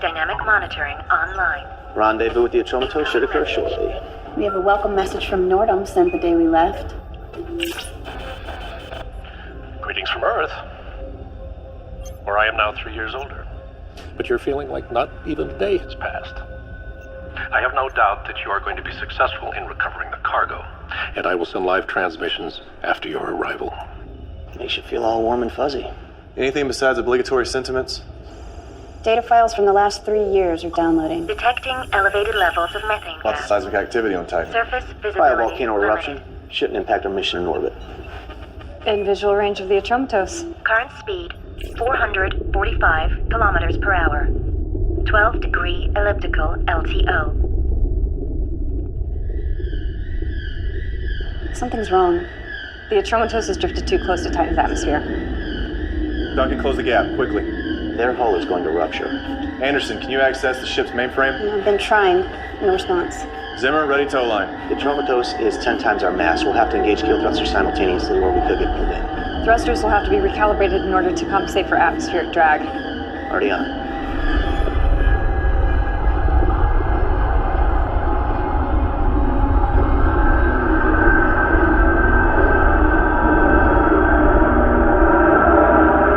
Dynamic monitoring online. Rendezvous with the Atromatos should occur shortly. We have a welcome message from Nordum sent the day we left. Greetings from Earth, where I am now 3 years older. But you're feeling like not even a day has passed. I have no doubt that you are going to be successful in recovering the cargo, and I will send live transmissions after your arrival. Makes you feel all warm and fuzzy. Anything besides obligatory sentiments? Data files from the last 3 years are downloading. Detecting elevated levels of methane Lots of gas. seismic activity on Titan. Surface visibility By a volcano limited. eruption, shouldn't impact our mission in orbit. In visual range of the Atromatos. Current speed, 445 kilometers per hour. 12-degree elliptical LTO. Something's wrong. The Atromatos has drifted too close to Titan's atmosphere. Duncan, close the gap, quickly. Their hull is going to rupture. Anderson, can you access the ship's mainframe? I've been trying. No response. Zimmer, ready tow line. The Atromatos is 10 times our mass. We'll have to engage keel thrusters simultaneously or we could get pulled in. Thrusters will have to be recalibrated in order to compensate for atmospheric drag. Already on.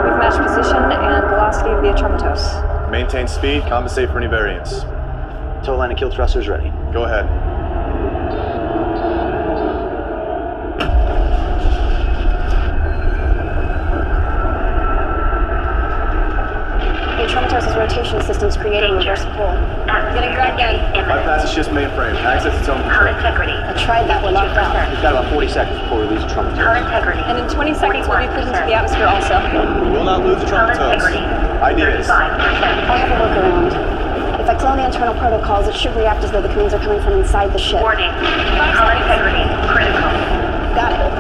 We've matched position and velocity of the Atromatos. Maintain speed, compensate for any variance. Tow line and keel thrusters ready. Go ahead. The Atromatos' rotation system's creating reverse pull. Getting dragged in. Bypass the ship's mainframe. Access its own Hull control. integrity. I tried that, we're locked out. We've got about 40 seconds before we lose the Hull Atromatos. integrity. And in 20 seconds, we'll be pushed into the atmosphere also. We will not lose the Hull Atromatos. integrity. Ideas. 35%. I have a workaround. If I clone the internal protocols, it should react as though the commands are coming from inside the ship. Warning. Hull integrity critical. Got it.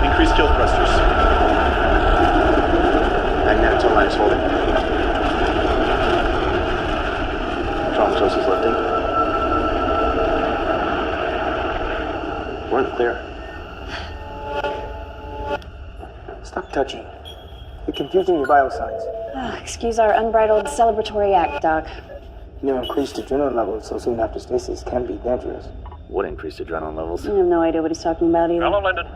Increase kill thrusters. Magnetic tow line is holding. Atromatos is lifting. We're in the clear. Stop touching. You're confusing your vital signs. Excuse our unbridled celebratory act, Doc. Your increased adrenaline levels so soon after stasis can be dangerous. What increased adrenaline levels? I have no idea what he's talking about either. Hello, Lyndon.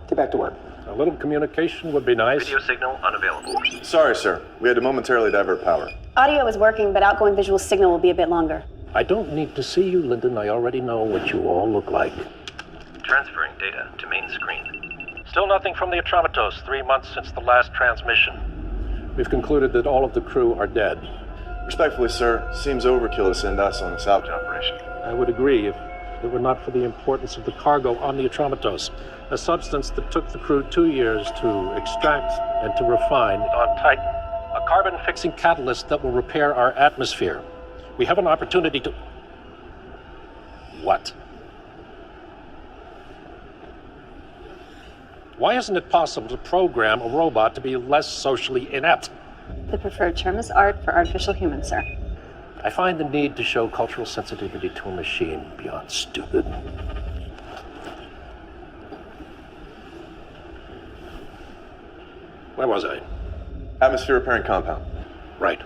Get back to work. A little communication would be nice. Video signal unavailable. Sorry, sir. We had to momentarily divert power. Audio is working, but outgoing visual signal will be a bit longer. I don't need to see you, Lyndon. I already know what you all look like. Transferring data to main screen. Still nothing from the Atromatos, 3 months since the last transmission. We've concluded that all of the crew are dead. Respectfully, sir, seems overkill to send us on a salvage operation. I would agree if it were not for the importance of the cargo on the Atromatos, a substance that took the crew 2 years to extract and to refine on Titan, a carbon-fixing catalyst that will repair our atmosphere. We have an opportunity to... What? Why isn't it possible to program a robot to be less socially inept? The preferred term is art for artificial humans, sir. I find the need to show cultural sensitivity to a machine beyond stupid. Where was I? Atmosphere repairing compound. Right.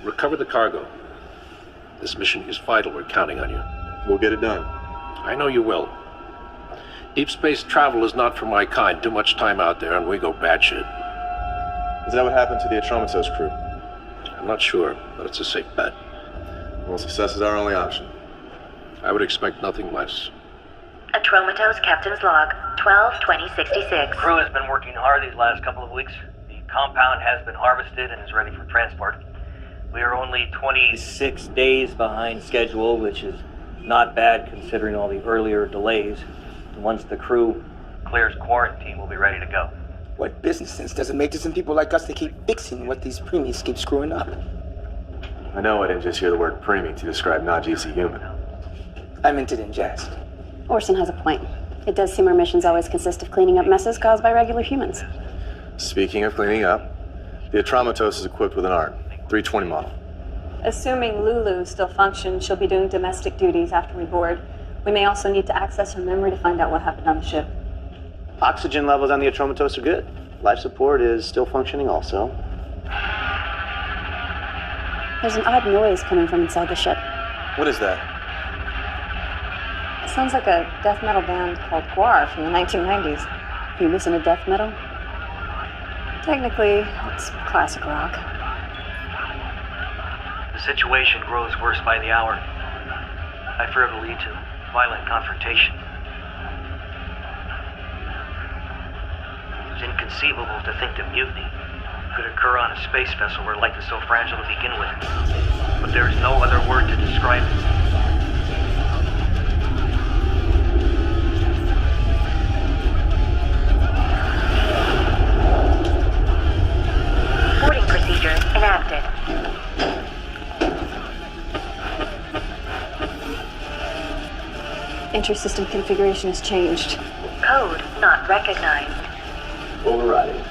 Recover the cargo. This mission is vital. We're counting on you. We'll get it done. I know you will. Deep space travel is not for my kind. Too much time out there and we go batshit. Is that what happened to the Atromatos crew? I'm not sure, but it's a safe bet. Well, success is our only option. I would expect nothing less. Atromatos Captain's Log, 12-2066. Crew has been working hard these last couple of weeks. The compound has been harvested and is ready for transport. We are only 26 days behind schedule, which is not bad considering all the earlier delays. And once the crew clears quarantine, we'll be ready to go. What business sense does it make to some people like us to keep fixing what these preemies keep screwing up? I know I didn't just hear the word preemie to describe non-GC human. I meant it in jest. Orson has a point. It does seem our missions always consist of cleaning up messes caused by regular humans. Speaking of cleaning up, the Atromatos is equipped with an ART, 320 model. Assuming Lulu still functions, she'll be doing domestic duties after we board. We may also need to access her memory to find out what happened on the ship. Oxygen levels on the Atromatos are good. Life support is still functioning also. There's an odd noise coming from inside the ship. What is that? It sounds like a death metal band called Guar from the 1990s. You listen to death metal? Technically, it's classic rock. The situation grows worse by the hour. I fear it'll lead to violent confrontation. It's inconceivable to think that mutiny could occur on a space vessel where life is so fragile to begin with. But there is no other word to describe it. Boarding procedures enacted. Entry system configuration has changed. Code not recognized. Overriding.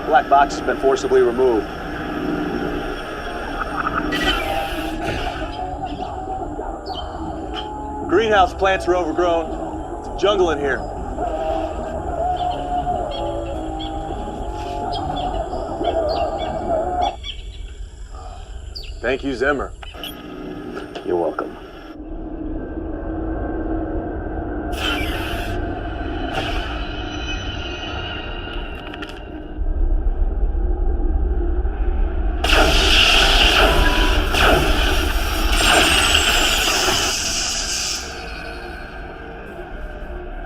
Black box has been forcibly removed. Greenhouse plants are overgrown. It's a jungle in here. Thank you, Zimmer. You're welcome.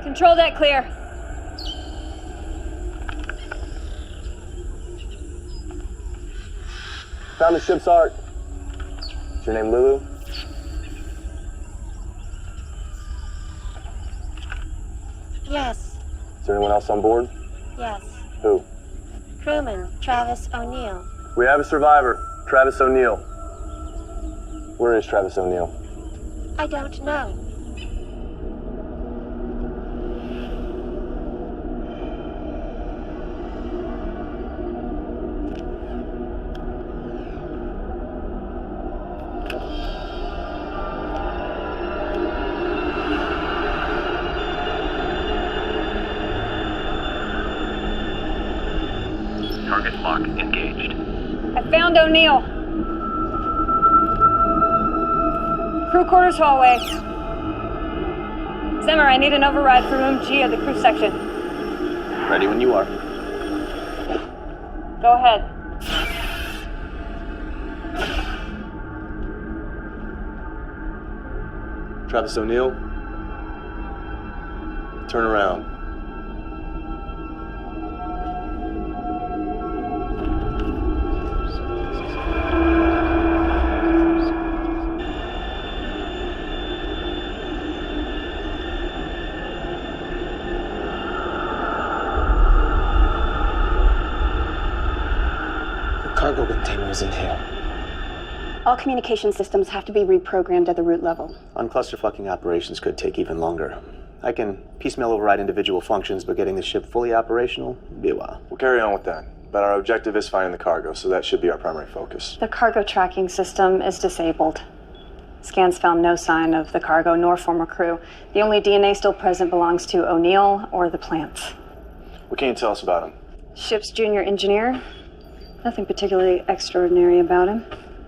Control deck clear. Found the ship's art. Is your name Lulu? Yes, Is there anyone else on board? yes. Who? Crewman Travis O'Neill. We have a survivor, Travis O'Neill. Where is Travis O'Neill? I don't know. Target lock engaged. I found O'Neill. Crew quarters hallway. Zimmer, I need an override for room G of the crew section. Ready when you are. Go ahead. Travis O'Neill? Turn around. Cargo container is in here. All communication systems have to be reprogrammed at the root level. Unclusterfucking operations could take even longer. I can piecemeal override individual functions, but getting the ship fully operational would be a while. We'll carry on with that. But our objective is finding the cargo, so that should be our primary focus. The cargo tracking system is disabled. Scans found no sign of the cargo nor former crew. The only DNA still present belongs to O'Neill or the plants. What can you tell us about him? Ship's junior engineer. Nothing particularly extraordinary about him.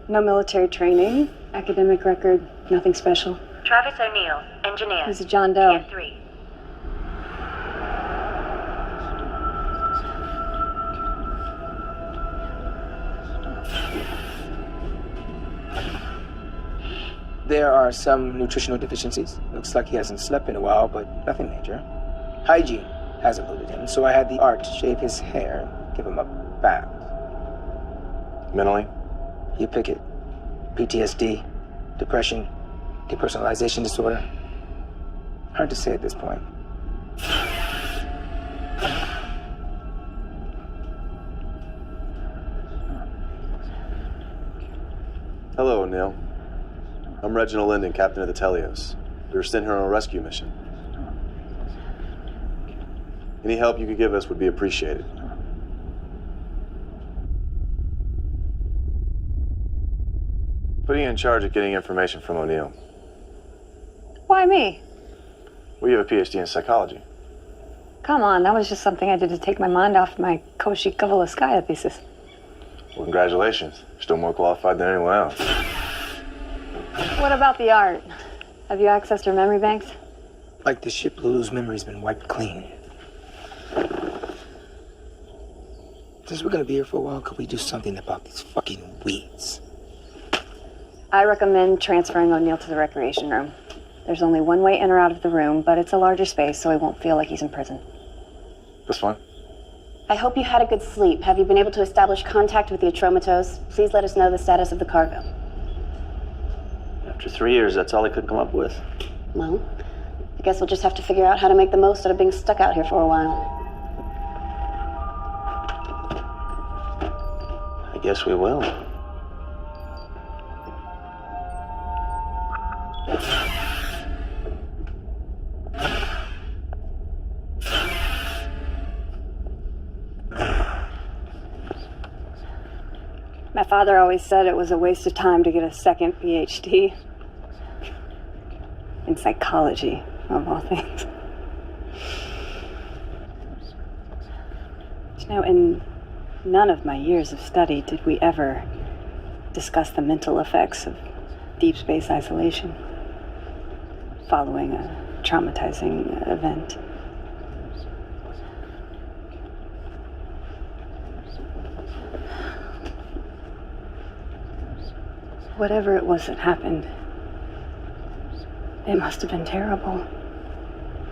No military training, academic record, nothing special. Travis O'Neill, engineer. He's a John Doe. Tier 3. There are some nutritional deficiencies. Looks like he hasn't slept in a while, but nothing major. Hygiene has eluded him, so I had the art shave his hair, give him a bath. Mentally? You pick it. PTSD, depression, depersonalization disorder. Hard to say at this point. Hello, O'Neill. I'm Reginald Linden, captain of the Telios. We were sent here on a rescue mission. Any help you could give us would be appreciated. Putting you in charge of getting information from O'Neill. Why me? Well, you have a PhD in psychology. Come on, that was just something I did to take my mind off my Koshi Kavalaskaya thesis. Well, congratulations. You're still more qualified than anyone else. What about the art? Have you accessed her memory banks? Like the ship, Lulu's memory's been wiped clean. Since we're gonna be here for a while, could we do something about these fucking weeds? I recommend transferring O'Neill to the recreation room. There's only one way in or out of the room, but it's a larger space, so he won't feel like he's in prison. That's fine. I hope you had a good sleep. Have you been able to establish contact with the Atromatos? Please let us know the status of the cargo. After 3 years, that's all they could come up with. Well, I guess we'll just have to figure out how to make the most out of being stuck out here for a while. I guess we will. My father always said it was a waste of time to get a second PhD. In psychology, of all things. You know, in none of my years of study did we ever discuss the mental effects of deep space isolation following a traumatizing event. Whatever it was that happened, it must have been terrible.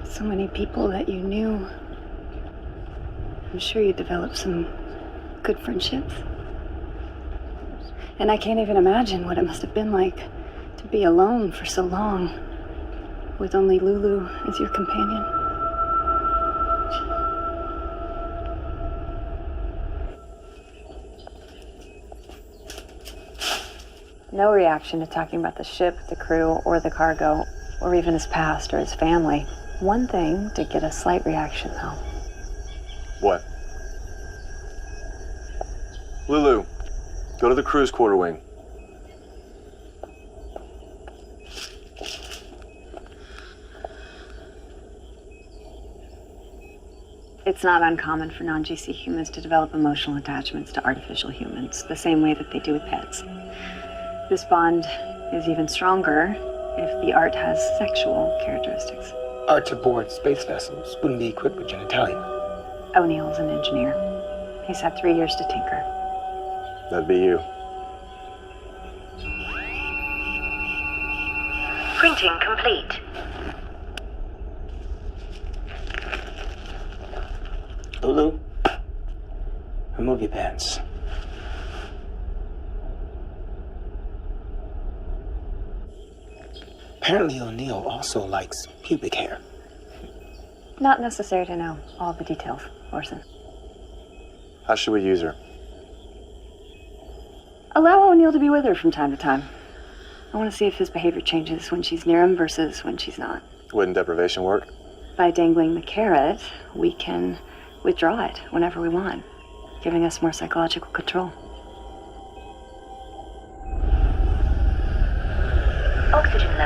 So many people that you knew. I'm sure you developed some good friendships. And I can't even imagine what it must have been like to be alone for so long, with only Lulu as your companion. No reaction to talking about the ship, the crew, or the cargo, or even his past or his family. One thing did get a slight reaction, though. What? Lulu, go to the crew's quarter wing. It's not uncommon for non-GC humans to develop emotional attachments to artificial humans, the same way that they do with pets. This bond is even stronger if the art has sexual characteristics. Arts aboard space vessels wouldn't be equipped with genitalia. O'Neill's an engineer. He's had 3 years to tinker. That'd be you. Printing complete. Lulu, remove your pants. Apparently O'Neill also likes pubic hair. Not necessary to know all the details, Orson. How should we use her? Allow O'Neill to be with her from time to time. I want to see if his behavior changes when she's near him versus when she's not. Wouldn't deprivation work? By dangling the carrot, we can withdraw it whenever we want, giving us more psychological control.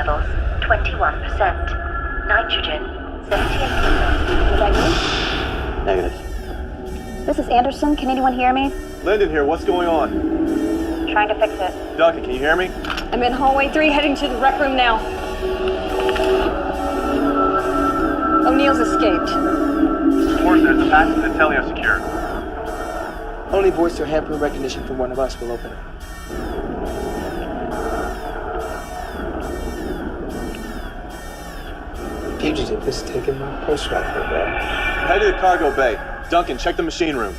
levels 21%. Nitrogen 78%. Was that you? Negative. This is Anderson. Can anyone hear me? Lyndon here, what's going on? Trying to fix it. Duncan, can you hear me? I'm in hallway 3 heading to the rec room now. O'Neill's escaped. Of there's the path to the teleo secure. Only voice or handprint recognition from one of us will open it. Fugitive has taken my post rifle bag. Head to the cargo bay. Duncan, check the machine room.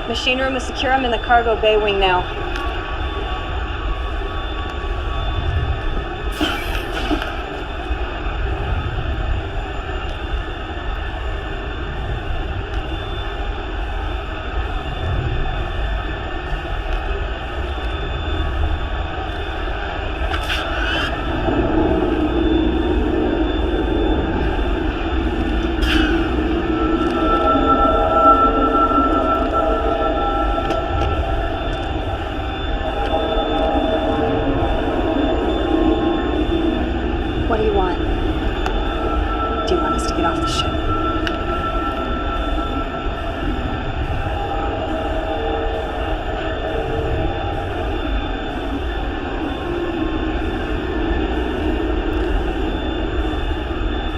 Machine room is secure. I'm in the cargo bay wing now. What do you want? Do you want us to get off the ship?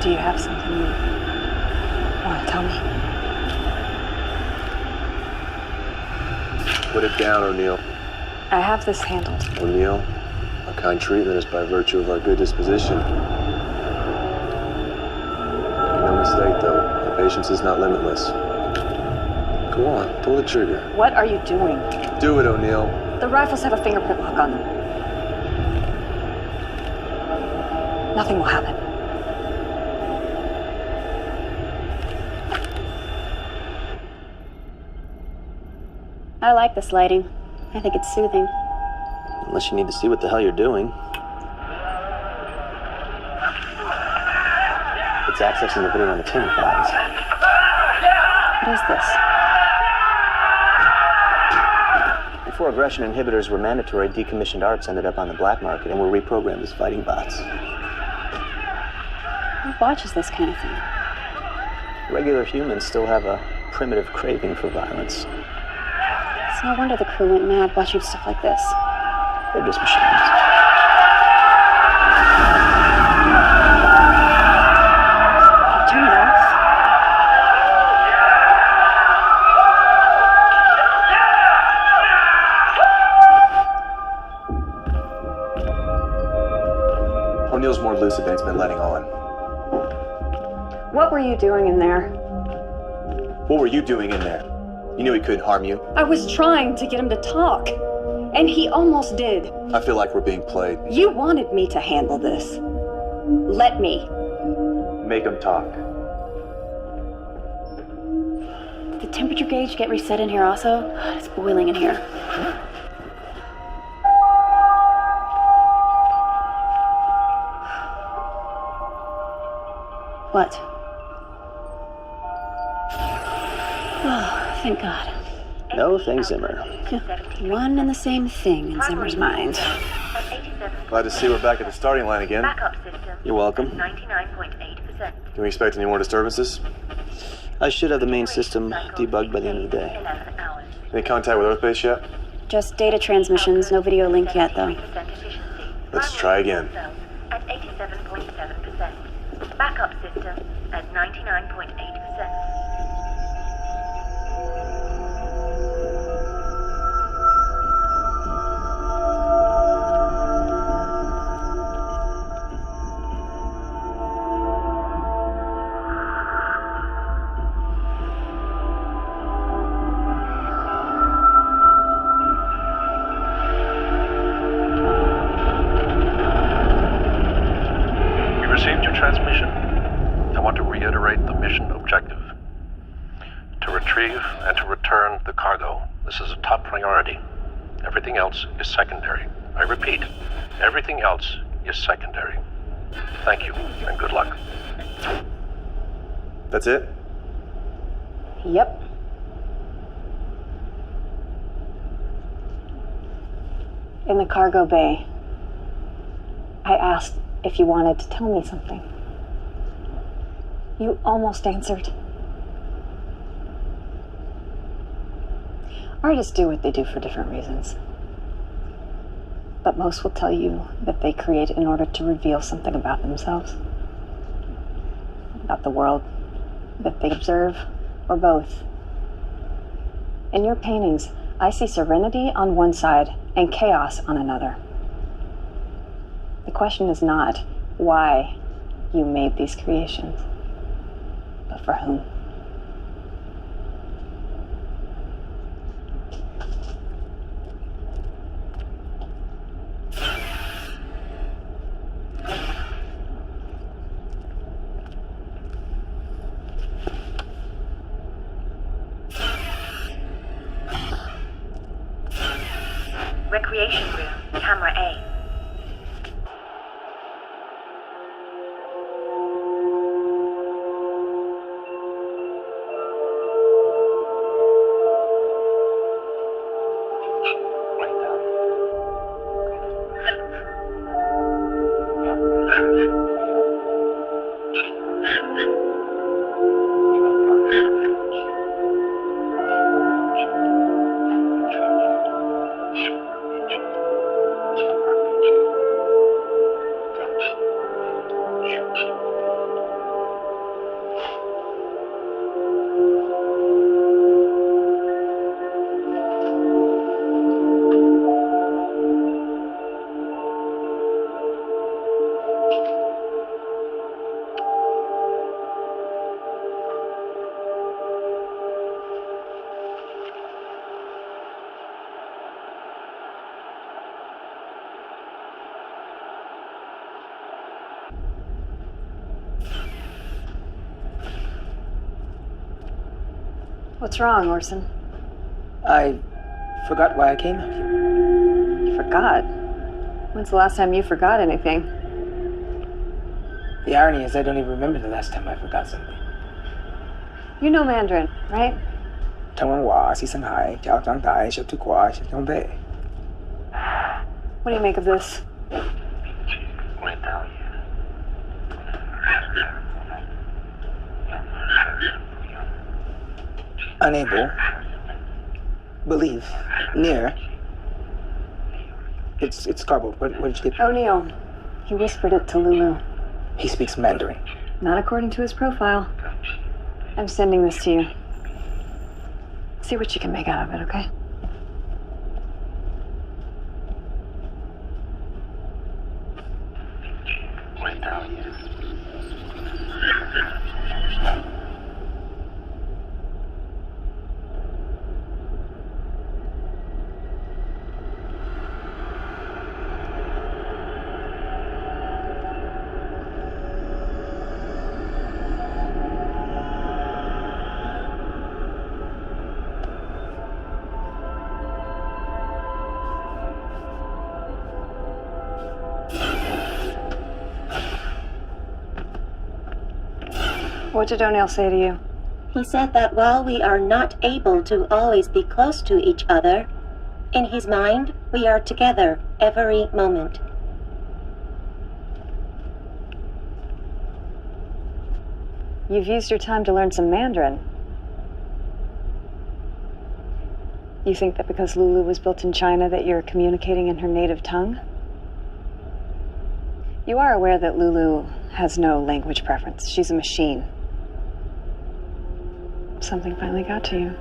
Do you have something you want to tell me? Put it down, O'Neill. I have this handled. O'Neill, our kind treatment is by virtue of our good disposition. Make no mistake, though, our patience is not limitless. Go on, pull the trigger. What are you doing? Do it, O'Neill. The rifles have a fingerprint lock on them. Nothing will happen. I like this lighting. I think it's soothing. Unless you need to see what the hell you're doing. It's accessing the video on the tin files. What is this? Before aggression inhibitors were mandatory, decommissioned arts ended up on the black market and were reprogrammed as fighting bots. Who watches this kind of thing? Regular humans still have a primitive craving for violence. It's no wonder the crew went mad watching stuff like this. They're just machines. Turn it off. O'Neill's more lucid than he's been letting on. What were you doing in there? What were you doing in there? You knew he couldn't harm you. I was trying to get him to talk, and he almost did. I feel like we're being played. You wanted me to handle this. Let me. Make him talk. Did the temperature gauge get reset in here also? It's boiling in here. What? Oh, thank God. No, thanks, Zimmer. One and the same thing in Zimmer's mind. Glad to see we're back at the starting line again. Backup system. You're welcome. 99.8%. Can we expect any more disturbances? I should have the main system debugged by the end of the day. 11 hours. Any contact with Earthbase yet? Just data transmissions, no video link yet, though. 70% efficiency. Let's try again. At 87.7%. Backup system at 99.8%. Transmission. I want to reiterate the mission objective. To retrieve and to return the cargo. This is a top priority. Everything else is secondary. I repeat, everything else is secondary. Thank you, and good luck. That's it? Yep. In the cargo bay, I asked if you wanted to tell me something. You almost answered. Artists do what they do for different reasons. But most will tell you that they create in order to reveal something about themselves, about the world that they observe, or both. In your paintings, I see serenity on one side and chaos on another. The question is not why you made these creations, but for whom. Recreation room, camera A. What's wrong, Orson? I forgot why I came out here. You forgot? When's the last time you forgot anything? The irony is I don't even remember the last time I forgot something. You know Mandarin, right? 台湾话是上海，教长大，小土瓜，小东北。 What do you make of this? Unable. Believe. Near. It's garbled. What did you get? O'Neill. He whispered it to Lulu. He speaks Mandarin. Not according to his profile. I'm sending this to you. See what you can make out of it, okay? What did O'Neill say to you? He said that while we are not able to always be close to each other, in his mind, we are together every moment. You've used your time to learn some Mandarin. You think that because Lulu was built in China that you're communicating in her native tongue? You are aware that Lulu has no language preference. She's a machine. Something finally got to you.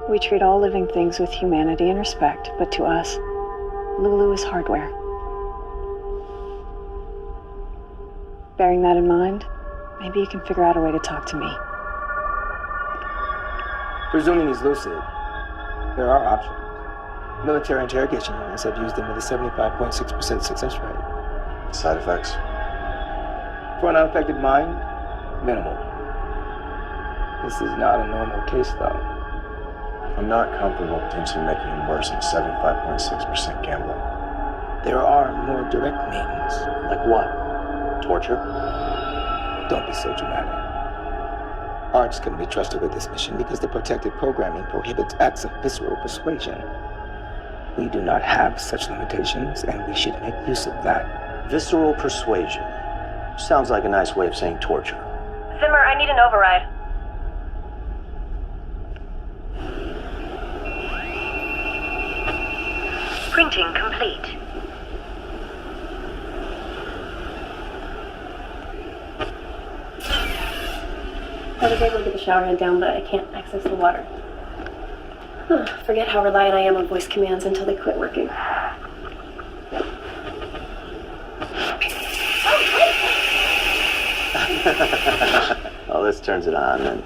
We treat all living things with humanity and respect, but to us, Lulu is hardware. Bearing that in mind, maybe you can figure out a way to talk to me. Presuming he's lucid, there are options. Military interrogation units have used them with a 75.6% success rate. Side effects? For an unaffected mind, minimal. This is not a normal case, though. I'm not comfortable potentially making him worse than 75.6% gambling. There are more direct means. Like what? Torture? Don't be so dramatic. Arts can be trusted with this mission because the protected programming prohibits acts of visceral persuasion. We do not have such limitations, and we should make use of that. Visceral persuasion. Sounds like a nice way of saying torture. Zimmer, I need an override. Printing complete. I was able to get the shower head down, but I can't access the water. Forget how reliant I am on voice commands until they quit working. Well, this turns it on and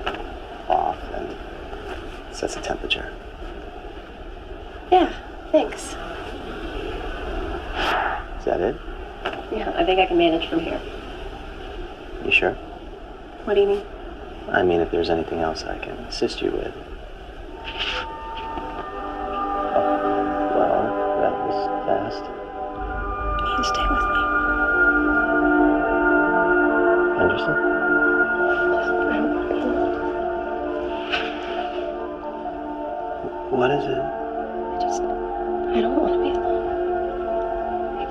off and sets the temperature. Yeah, thanks. Is that it? Yeah, I think I can manage from here. You sure? What do you mean? I mean, if there's anything else I can assist you with. Oh, well, that was fast. You stay with me. Anderson? What is it? I don't want to be alone.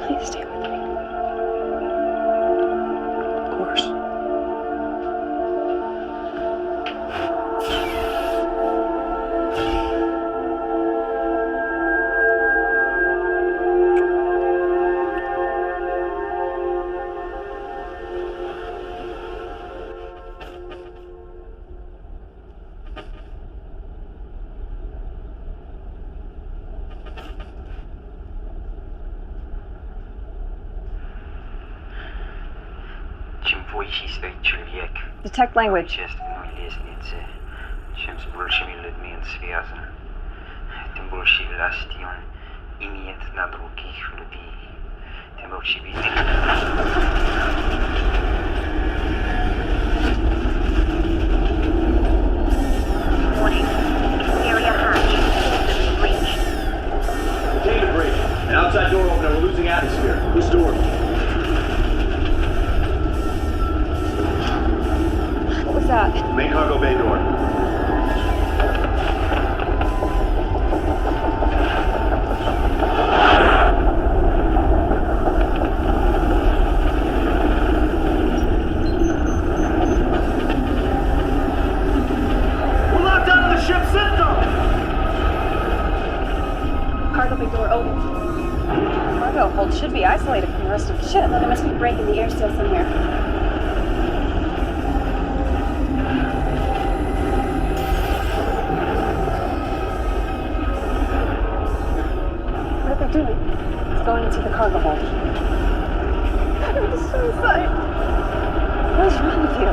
Please stay with me. Of course. Detect language. Чем с большими людьми он связан, тем больше власти он имеет на других людей, тем больше видит. Warning. Exterior hatch. Breach. Data breach. An outside door opener. We're losing atmosphere. Whose door? What was that? Main cargo bay door. We're locked out of the ship's system! Cargo bay door open. Cargo hold should be isolated from the rest of the ship. There must be a break in the air seal somewhere. What are they doing? It's going into the cargo hold. It's suicide. What is wrong with you?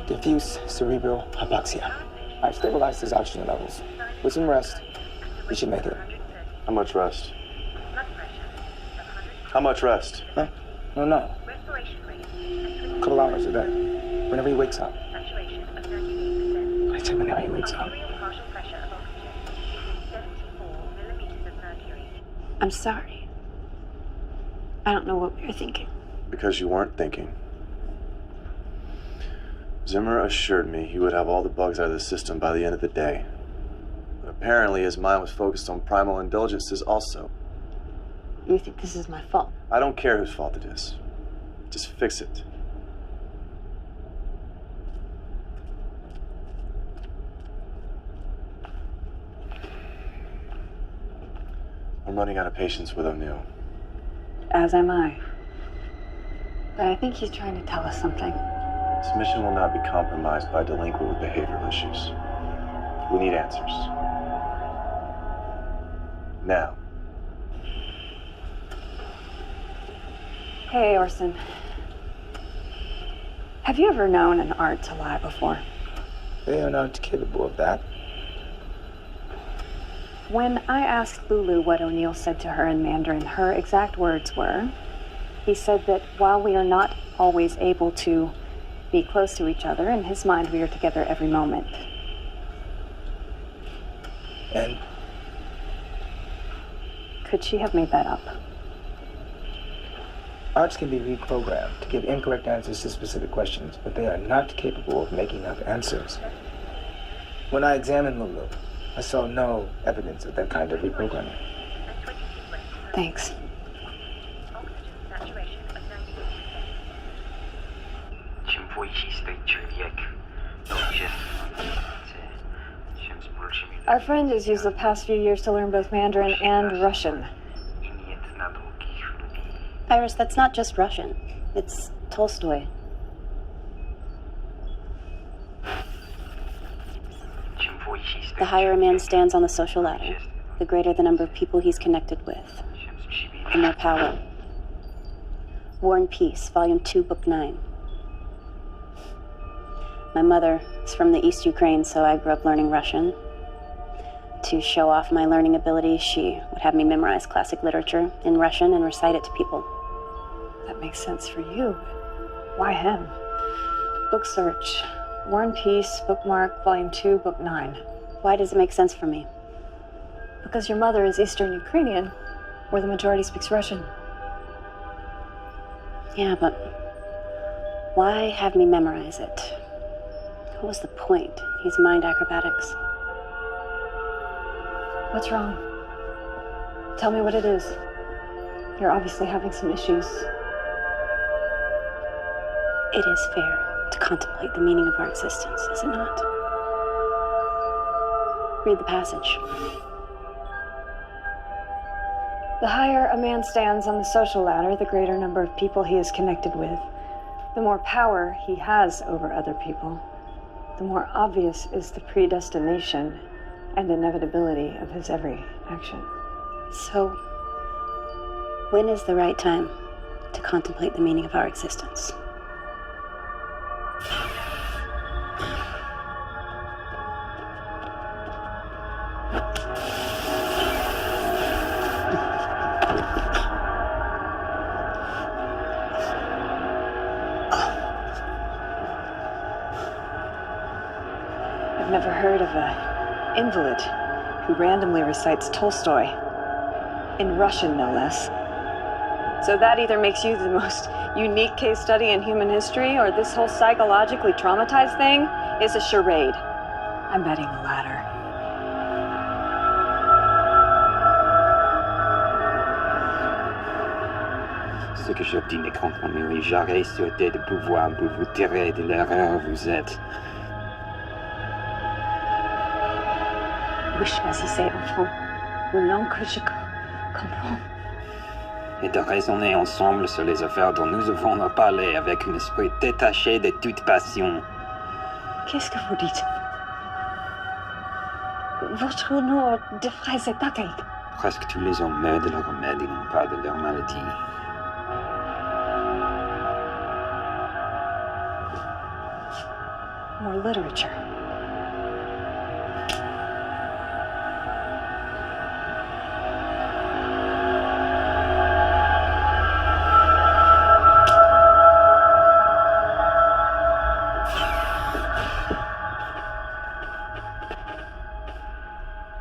Diffuse cerebral hypoxia. I've stabilized his oxygen levels. With some rest, he should make it. How much rest? How much rest? Huh? No. A couple hours a day. Whenever he wakes up. I said whenever he wakes up. I'm sorry. I don't know what we were thinking. Because you weren't thinking. Zimmer assured me he would have all the bugs out of the system by the end of the day. But apparently his mind was focused on primal indulgences also. You think this is my fault? I don't care whose fault it is. Just fix it. I'm running out of patience with O'Neill. As am I. But I think he's trying to tell us something. This mission will not be compromised by a delinquent with behavioral issues. We need answers. Now. Hey, Orson. Have you ever known an art to lie before? They are not capable of that. When I asked Lulu what O'Neill said to her in Mandarin, her exact words were, he said that while we are not always able to be close to each other, in his mind we are together every moment. And could she have made that up? arts can be reprogrammed to give incorrect answers to specific questions, but they are not capable of making up answers. When I examined Lulu, I saw no evidence of that kind of reprogramming. Thanks. Our friend has used the past few years to learn both Mandarin and Russian. Iris, that's not just Russian. It's Tolstoy. The higher a man stands on the social ladder, the greater the number of people he's connected with, the more power. War and Peace, Volume 2, Book 9. My mother is from the East Ukraine, so I grew up learning Russian. To show off my learning ability, she would have me memorize classic literature in Russian and recite it to people. That makes sense for you. Why him? Book search. War and Peace, bookmark, Volume 2, Book 9. Why does it make sense for me? Because your mother is Eastern Ukrainian, where the majority speaks Russian. Yeah, but why have me memorize it? What was the point? These mind acrobatics. What's wrong? Tell me what it is. You're obviously having some issues. It is fair to contemplate the meaning of our existence, is it not? Read the passage. The higher a man stands on the social ladder, the greater number of people he is connected with, the more power he has over other people, the more obvious is the predestination and inevitability of his every action. So, when is the right time to contemplate the meaning of our existence? I've never heard of an invalid who randomly recites Tolstoy, in Russian no less. So that either makes you the most unique case study in human history, or this whole psychologically traumatized thing is a charade. I'm betting the latter. Ce que j'obtenais contre mes j'aurais souhaité de pouvoir vous tirer de l'erreur où vous êtes. Oui, vas-y, c'est enfant. Une langue que je comprends. Et de raisonner ensemble sur les affaires dont nous avons à parler avec un esprit détaché de toute passion. Qu'est-ce que vous dites? Votre nom de phrase est pareil. Presque tous les hommes meurent de leur remède et non pas de leur maladie. More literature.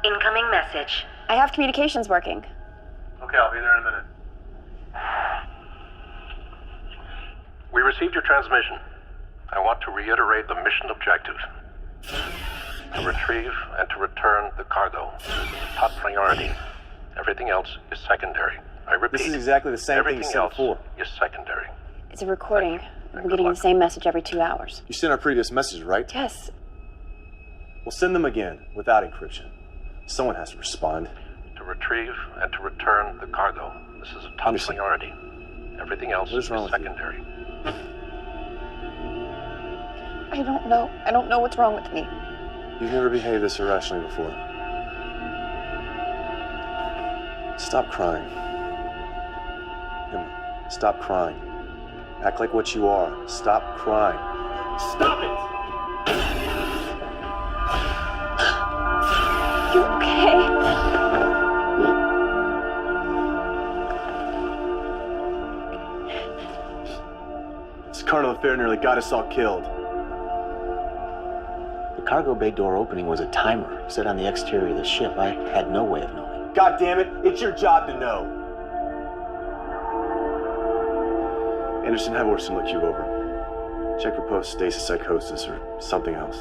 Incoming message. I have communications working. Okay, I'll be there in a minute. We received your transmission. I want to reiterate the mission objective. To retrieve and to return the cargo. Top priority. Everything else is secondary. I repeat. This is exactly the same thing you everything said else before. is secondary. It's a recording. Thank I'm you. getting Good the luck. same message every 2 hours. You sent our previous message, right? Yes. We'll send them again, without encryption. Someone has to respond. to retrieve and to return the cargo. This is a top priority. Everything else is secondary. I don't know. I don't know what's wrong with me. You've never behaved this irrationally before. Stop crying. Emma, stop crying. Act like what you are. Stop crying. Stop it! You okay? This carnal affair nearly got us all killed. The cargo bay door opening was a timer set on the exterior of the ship. I had no way of knowing. God damn it, it's your job to know. Anderson, have Orson look you over. Check for post-stasis psychosis or something else.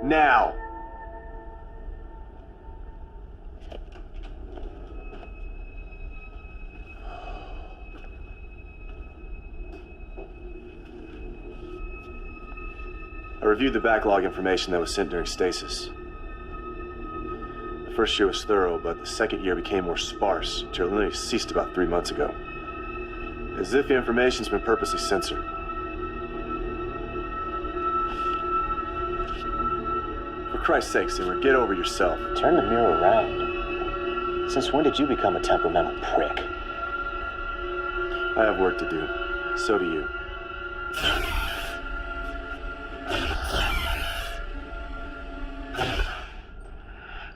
Now! I reviewed the backlog information that was sent during stasis. The first year was thorough, but the second year became more sparse until it literally ceased about 3 months ago. As if the information's been purposely censored. For Christ's sake, Zimmer, get over yourself. Turn the mirror around. Since when did you become a temperamental prick? I have work to do. So do you.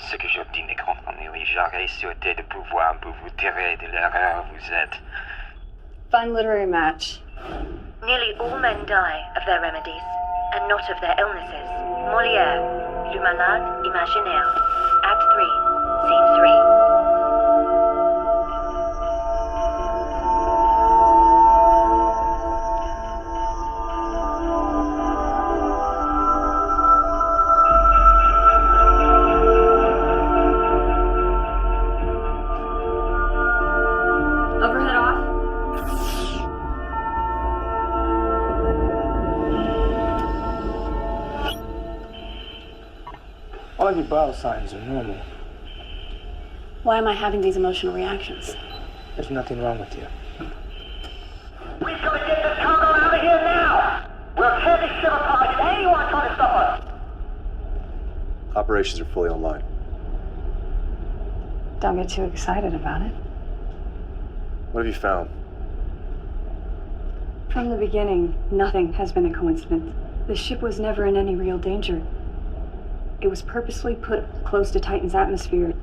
Ce que j'obtiens de comprendre, oui, j'aurais souhaité de pouvoir vous tirer de l'erreur où vous êtes. Fun literary match. Nearly all men die of their remedies, and not of their illnesses. Molière, Le Malade Imaginaire, Act 3, Scene 3. Overhead off. All of your vital signs are normal. Why am I having these emotional reactions? There's nothing wrong with you. We gotta get this cargo out of here now! We'll tear this ship apart if anyone trying to stop us! Operations are fully online. Don't get too excited about it. What have you found? From the beginning, nothing has been a coincidence. The ship was never in any real danger. It was purposely put close to Titan's atmosphere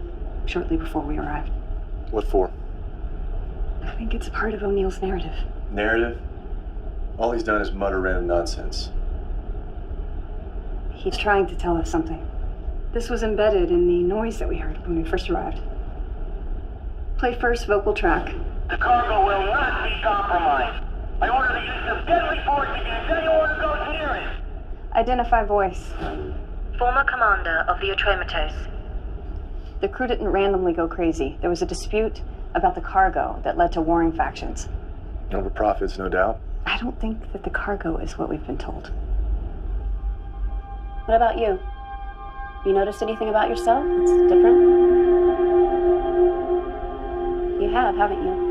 shortly before we arrived. What for? I think it's part of O'Neill's narrative. Narrative? All he's done is mutter random nonsense. He's trying to tell us something. This was embedded in the noise that we heard when we first arrived. Play first vocal track. The cargo will not be compromised. I order the use of deadly force against anyone who goes near it. Identify voice. Former commander of the Atrematos. The crew didn't randomly go crazy. There was a dispute about the cargo that led to warring factions. Over profits, no doubt. I don't think that the cargo is what we've been told. What about you? You noticed anything about yourself that's different? You have, haven't you?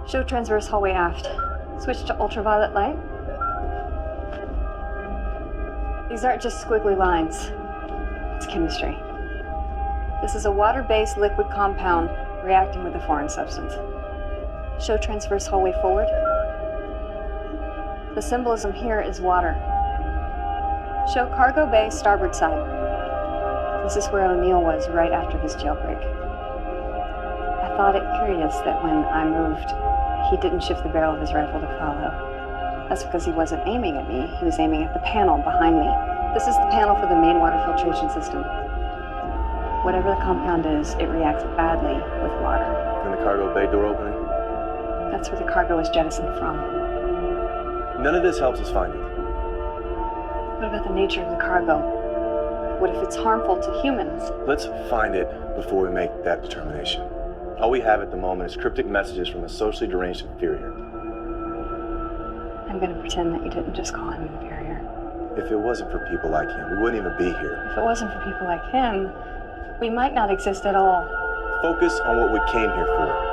Show transverse hallway aft. Switch to ultraviolet light. These aren't just squiggly lines. It's chemistry. This is a water-based liquid compound reacting with a foreign substance. Show transverse hallway forward. The symbolism here is water. Show cargo bay starboard side. This is where O'Neill was right after his jailbreak. I thought it curious that when I moved, he didn't shift the barrel of his rifle to follow. That's because he wasn't aiming at me, he was aiming at the panel behind me. This is the panel for the main water filtration system. Whatever the compound is, it reacts badly with water. And the cargo bay door opening? That's where the cargo was jettisoned from. None of this helps us find it. What about the nature of the cargo? What if it's harmful to humans? Let's find it before we make that determination. All we have at the moment is cryptic messages from a socially deranged inferior. I'm gonna pretend that you didn't just call him inferior. If it wasn't for people like him, we wouldn't even be here. If it wasn't for people like him, We might not exist at all. Focus on what we came here for.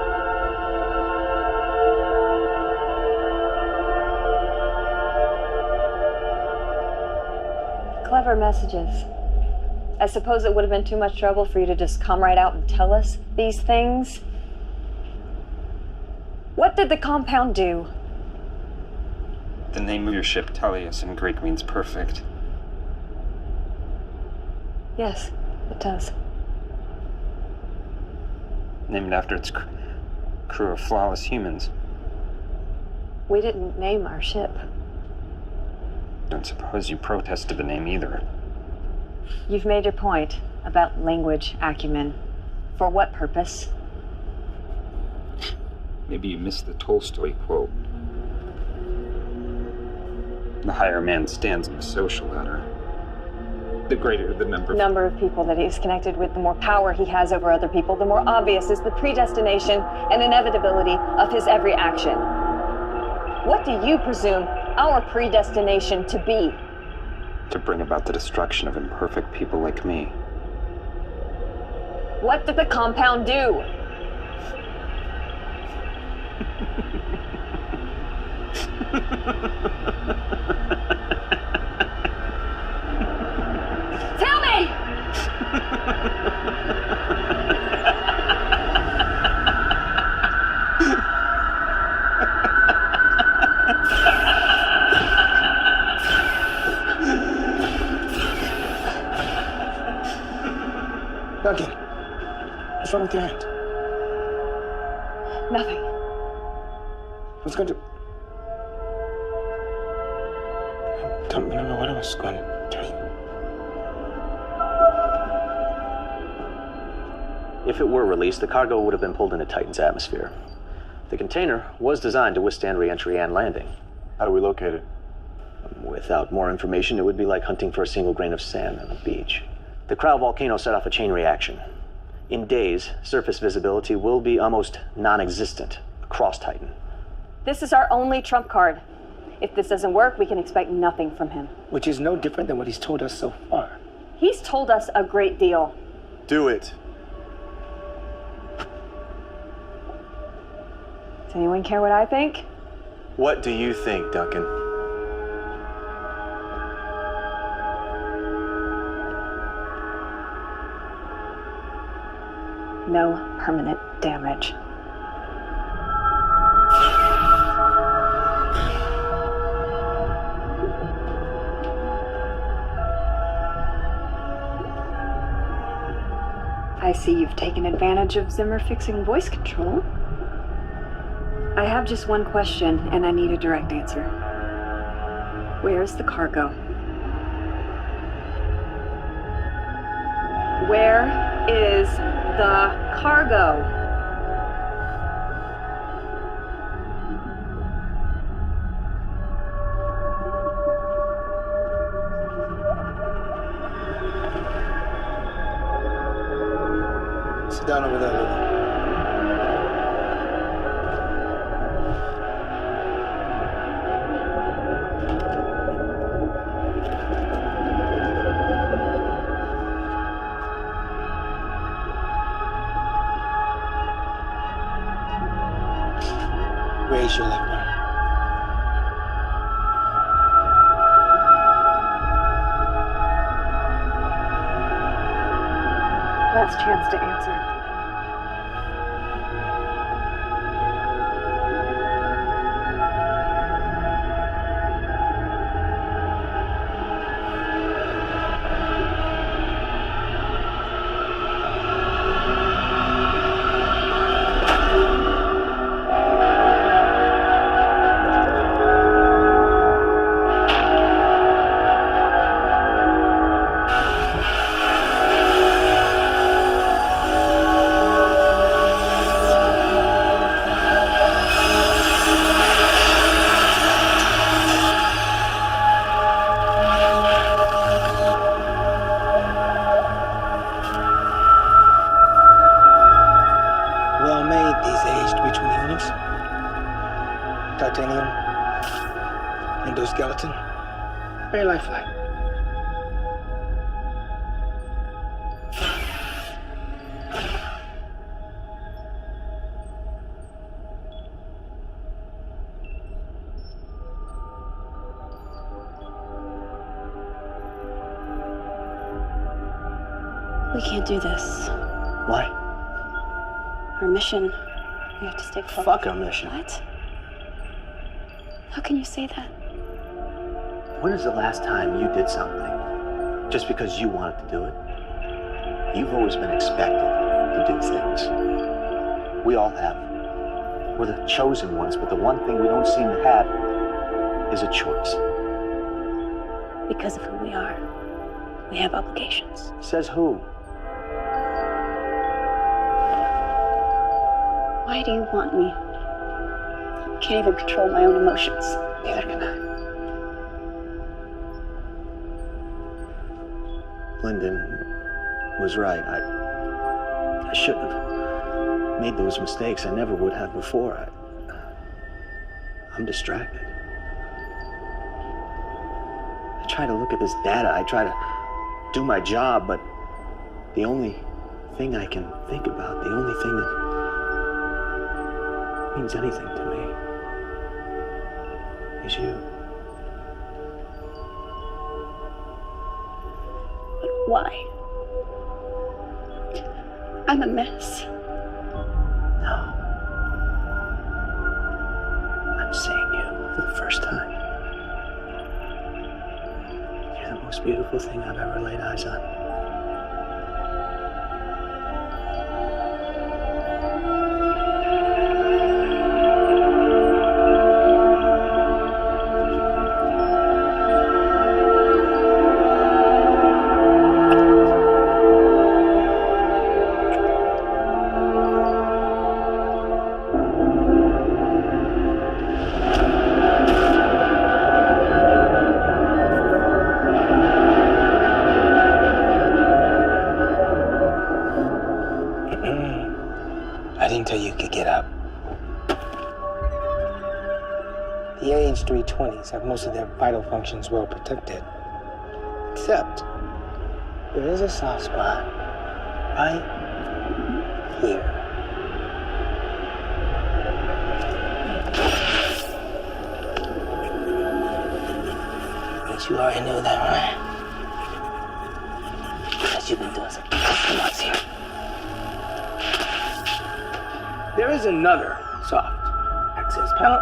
Clever messages. I suppose it would have been too much trouble for you to just come right out and tell us these things. What did the compound do? The name of your ship, Talius, in Greek means perfect. Yes, it does. Named after its crew of flawless humans. We didn't name our ship. Don't suppose you protested the name either. You've made your point about language acumen. For what purpose? Maybe you missed the Tolstoy quote. The higher man stands on the social ladder. The greater the number of people that he is connected with, the more power he has over other people, the more obvious is the predestination and inevitability of his every action. What do you presume our predestination to be? To bring about the destruction of imperfect people like me. What did the compound do? Tell me! Duncan, what's wrong with your hand? Nothing. What's going to... I don't remember what I was going to tell you. If it were released, the cargo would have been pulled into Titan's atmosphere. The container was designed to withstand re-entry and landing. How do we locate it? Without more information, it would be like hunting for a single grain of sand on the beach. The Krau volcano set off a chain reaction. In days, surface visibility will be almost non-existent across Titan. This is our only trump card. If this doesn't work, we can expect nothing from him. Which is no different than what he's told us so far. He's told us a great deal. Do it. Does anyone care what I think? What do you think, Duncan? No permanent damage. I see you've taken advantage of Zimmer fixing voice control. I have just one question, and I need a direct answer. Where's the cargo? Where is the cargo? Sit down over there, Lily. Raise your left arm. Last chance to answer. Well made, these aged between units. Titanium. Endoskeleton. Very lifelike. We can't do this. Why? Our mission. We have to stay focused. Fuck our mission. What? How can you say that? When is the last time you did something just because you wanted to do it? You've always been expected to do things. We all have. We're the chosen ones, but the one thing we don't seem to have is a choice. Because of who we are, we have obligations. Says who? Why do you want me? I can't even control my own emotions. Neither can I. Lyndon was right. I shouldn't have made those mistakes. I never would have before. I'm distracted. I try to look at this data. I try to do my job, but the only thing I can think about, the only thing that means anything to me is you. But why? I'm a mess. No. I'm seeing you for the first time. You're the most beautiful thing I've ever laid eyes on. I didn't tell you could get up. The AH-320s have most of their vital functions well protected. Except, there is a soft spot right here. But you already knew that, right? Because you've been doing some customers here. There is another soft access panel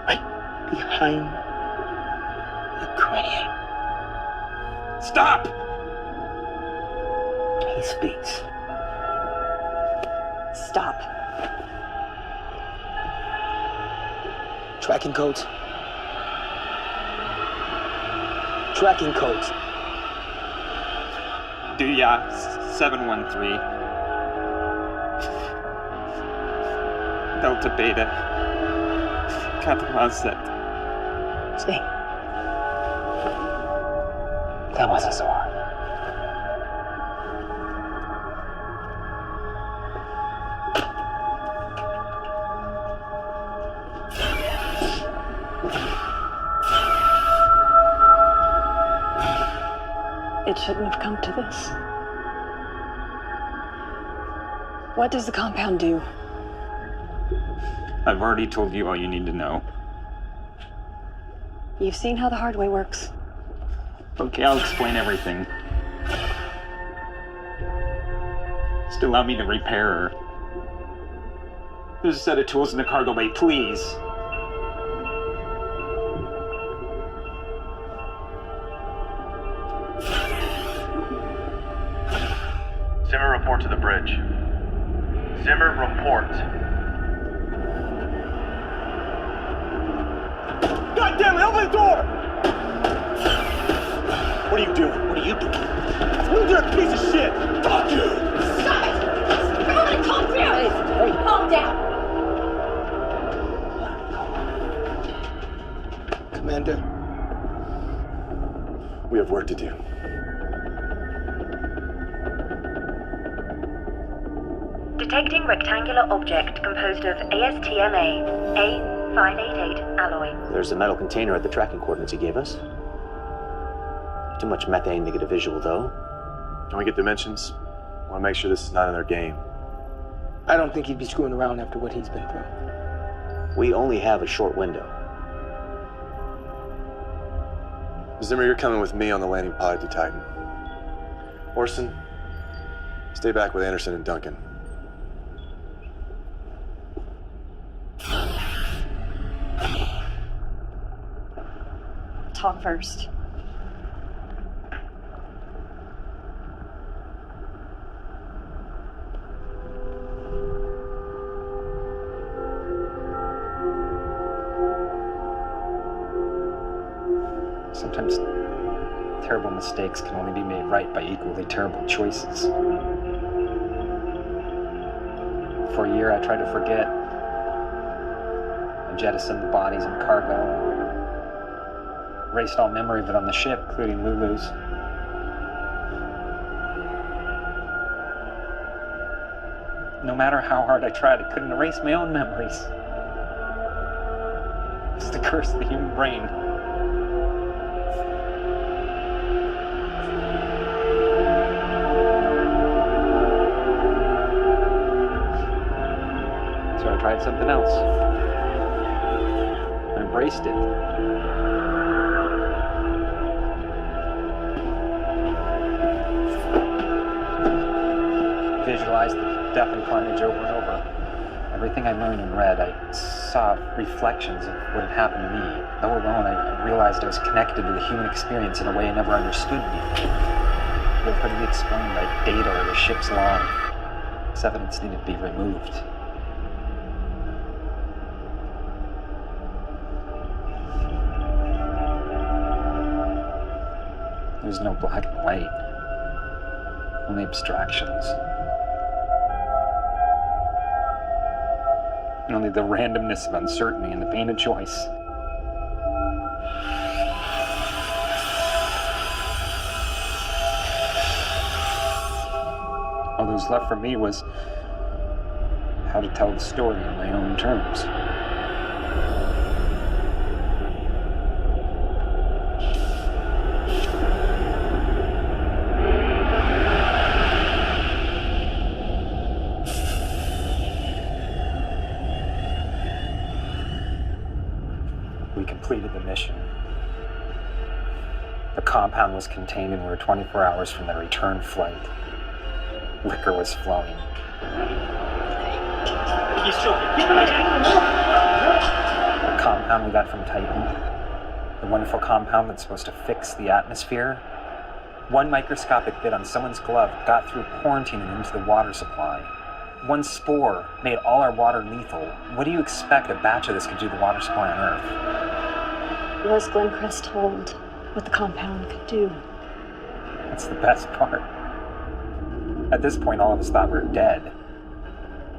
right behind the cranium. Stop! He speaks. Stop. Tracking codes. Tracking codes. Do ya 713. Delta Beta. Catalan set. See? That wasn't so hard. It shouldn't have come to this. What does the compound do? I've already told you all you need to know. You've seen how the hard way works. Okay, I'll explain everything. Just allow me to repair her. There's a set of tools in the cargo bay, please. Zimmer, report to the bridge. Zimmer, report. God damn it, open the door! What are you doing? What are you doing? You dirty piece of shit! Fuck you! Stop it! Everybody calm down! Hey. Calm down! Commander, We have work to do. Detecting rectangular object composed of ASTMA A588 alloy. There's a metal container at the tracking coordinates he gave us. Too much methane to get a visual, though. Can we get dimensions? I want to make sure this is not in their game. I don't think he'd be screwing around after what he's been through. We only have a short window. Zimmer, you're coming with me on the landing pod to Titan. Orson, stay back with Anderson and Duncan. Talk first. Sometimes terrible mistakes can only be made right by equally terrible choices. For a year, I tried to forget. I jettisoned the bodies and cargo. Erased all memory of it on the ship, including Lulu's. No matter how hard I tried, I couldn't erase my own memories. It's the curse of the human brain. So I tried something else. I embraced it. Visualized the death and carnage over and over. Everything I learned and read, I saw reflections of what had happened to me. Though alone, I realized I was connected to the human experience in a way I never understood before. It couldn't be explained by data or the ship's log. This evidence needed to be removed. There's no black and white, only abstractions. Only the randomness of uncertainty and the pain of choice. All that was left for me was how to tell the story on my own terms. We completed the mission. The compound was contained and we were 24 hours from the return flight. Liquor was flowing. The compound we got from Titan, the wonderful compound that's supposed to fix the atmosphere, one microscopic bit on someone's glove got through quarantine and into the water supply. One spore made all our water lethal. What do you expect a batch of this could do to the water supply on Earth? Was Glencrest told what the compound could do? That's the best part. At this point, all of us thought we were dead.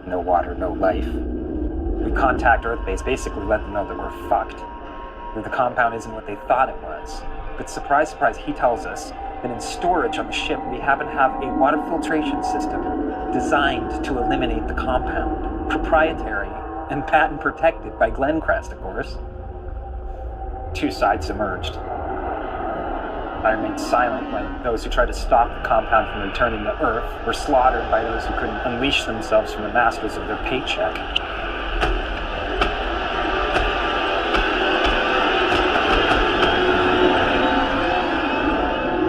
No water, no life. We contact Earthbase, basically let them know that we're fucked. That the compound isn't what they thought it was. But surprise, surprise, he tells us that in storage on the ship, we happen to have a water filtration system designed to eliminate the compound. Proprietary and patent protected by Glencrest, of course. Two sides emerged. I remained silent when those who tried to stop the compound from returning to Earth were slaughtered by those who couldn't unleash themselves from the masters of their paycheck.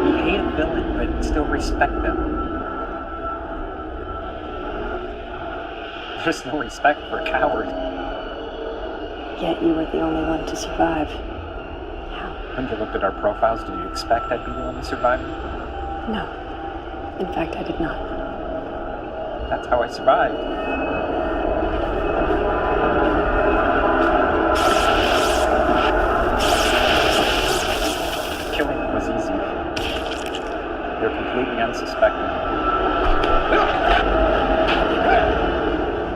We hate a villain, but still respect them. There's no respect for a coward. Yet you were the only one to survive. When you looked at our profiles, did you expect I'd be the only survivor? No. In fact, I did not. That's how I survived. Killing them was easy. They're completely unsuspecting.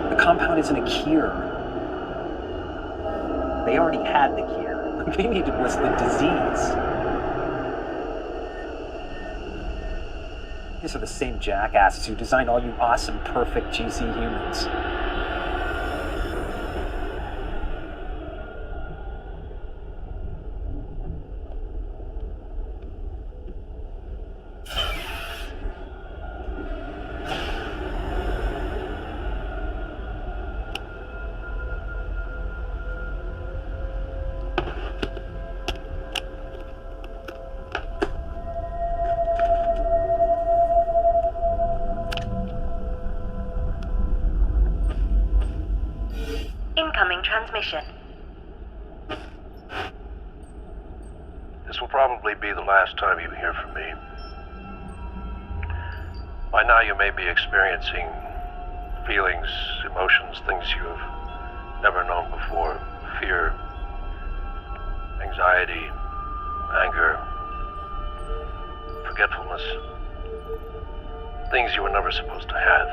The compound isn't a cure. They already had the cure. What they needed was the disease. These are the same jackasses who designed all you awesome, perfect GC humans. Starting transmission. This will probably be the last time you hear from me. By now you may be experiencing feelings, emotions, things you have never known before. Fear, anxiety, anger, forgetfulness. Things you were never supposed to have.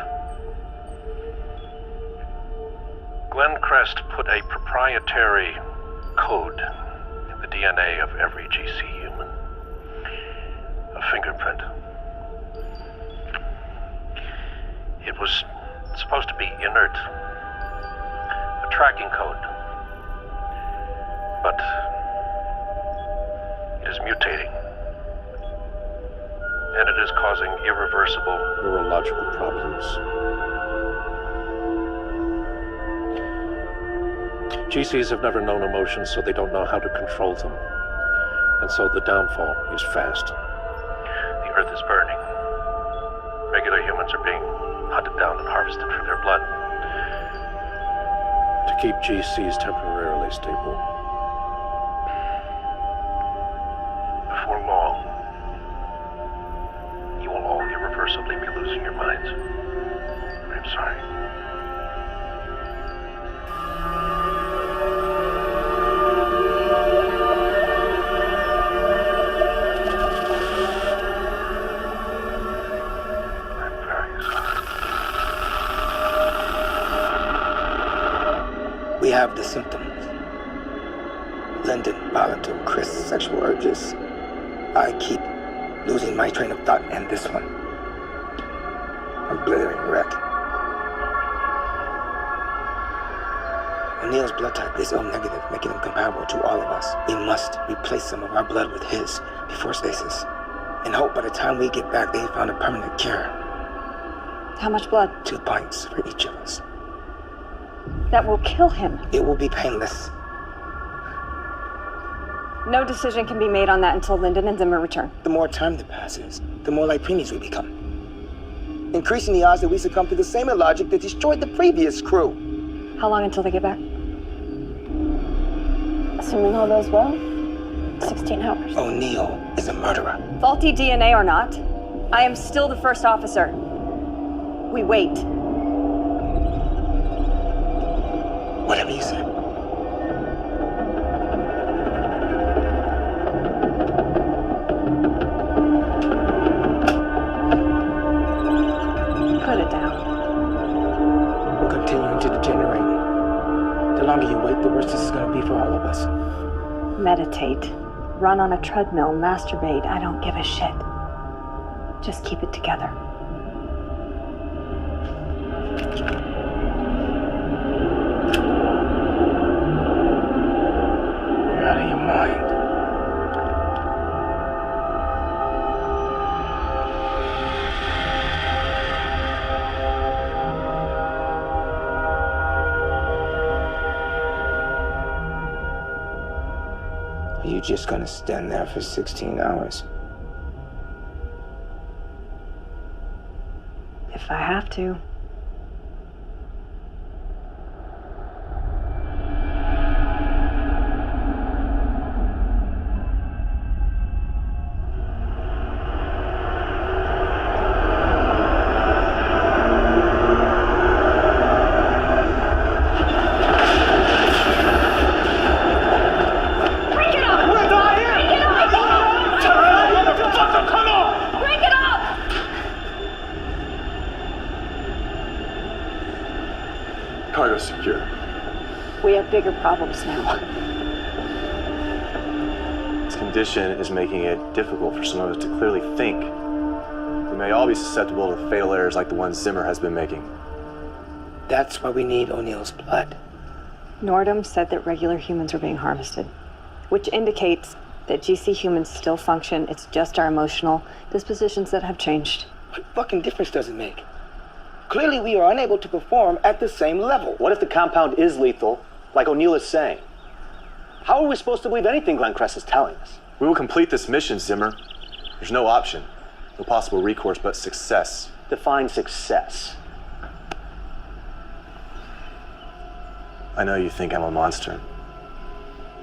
Glenn Crest put a proprietary code in the DNA of every GC human. A fingerprint. It was supposed to be inert. A tracking code. But it is mutating. And it is causing irreversible neurological problems. GCs have never known emotions, so they don't know how to control them. And so the downfall is fast. The earth is burning. Regular humans are being hunted down and harvested for their blood. To keep GCs temporarily stable. Before long, you will all irreversibly be losing your minds. I'm sorry. We have the symptoms. Lyndon, volatile, Chris, sexual urges. I keep losing my train of thought, and this one. A blithering wreck. O'Neill's blood type is O negative, making him comparable to all of us. We must replace some of our blood with his before stasis. And hope by the time we get back, they found a permanent cure. How much blood? 2 pints for each of us. That will kill him. It will be painless. No decision can be made on that until Lyndon and Zimmer return. The more time that passes, the more like preemies we become. Increasing the odds that we succumb to the same illogic that destroyed the previous crew. How long until they get back? Assuming all goes well, 16 hours. O'Neill is a murderer. Faulty DNA or not, I am still the first officer. We wait. Whatever you say. Put it down. We're continuing to degenerate. The longer you wait, the worse this is going to be for all of us. Meditate. Run on a treadmill. Masturbate. I don't give a shit. Just keep it together. You're out of your mind. Are you just gonna stand there for 16 hours? If I have to. Cargo's secure. We have bigger problems now. This condition is making it difficult for some of us to clearly think. We may all be susceptible to fatal errors like the ones Zimmer has been making. That's why we need O'Neill's blood. Nordum said that regular humans are being harvested, which indicates that GC humans still function. It's just our emotional dispositions that have changed. What fucking difference does it make? Clearly we are unable to perform at the same level. What if the compound is lethal, like O'Neill is saying? How are we supposed to believe anything Glenn Crest is telling us? We will complete this mission, Zimmer. There's no option. No possible recourse but success. Define success. I know you think I'm a monster,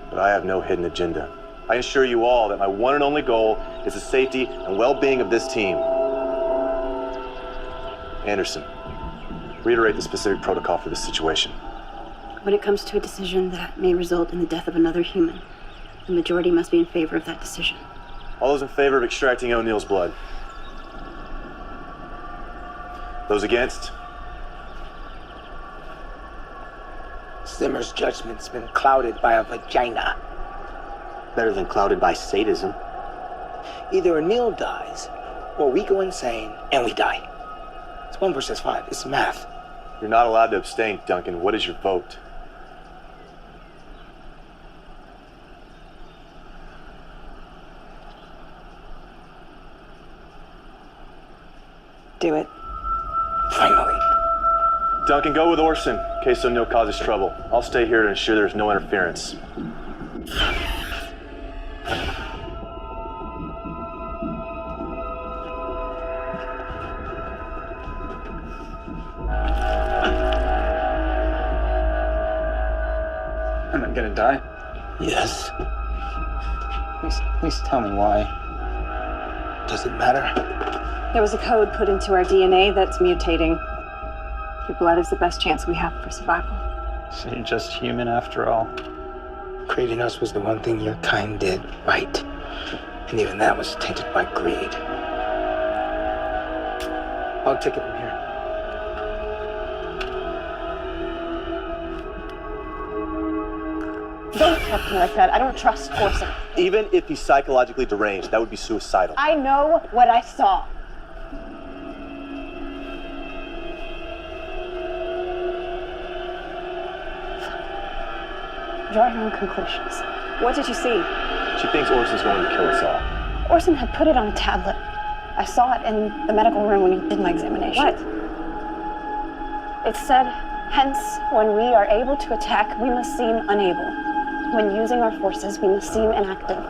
but I have no hidden agenda. I assure you all that my one and only goal is the safety and well-being of this team. Anderson, reiterate the specific protocol for this situation. When it comes to a decision that may result in the death of another human, the majority must be in favor of that decision. All those in favor of extracting O'Neill's blood? Those against? Zimmer's judgment's been clouded by a vagina. Better than clouded by sadism. Either O'Neill dies, or we go insane and we die. It's 1 versus 5. It's math. You're not allowed to abstain, Duncan. What is your vote? Do it. Finally. Duncan, go with Orson, in case O'Neill causes trouble. I'll stay here to ensure there's no interference. Am I gonna die? Yes. Please tell me why. Does it matter? There was a code put into our DNA that's mutating. Your blood is the best chance we have for survival. So you're just human after all. Creating us was the one thing your kind did right. And even that was tainted by greed. I'll take it from here. Don't talk to me like that. I don't trust Orson. Even if he's psychologically deranged, that would be suicidal. I know what I saw. Draw your own conclusions. What did you see? She thinks Orson's going to kill us all. Orson had put it on a tablet. I saw it in the medical room when he did my examination. What? It said, hence, when we are able to attack, we must seem unable. When using our forces, we must seem inactive.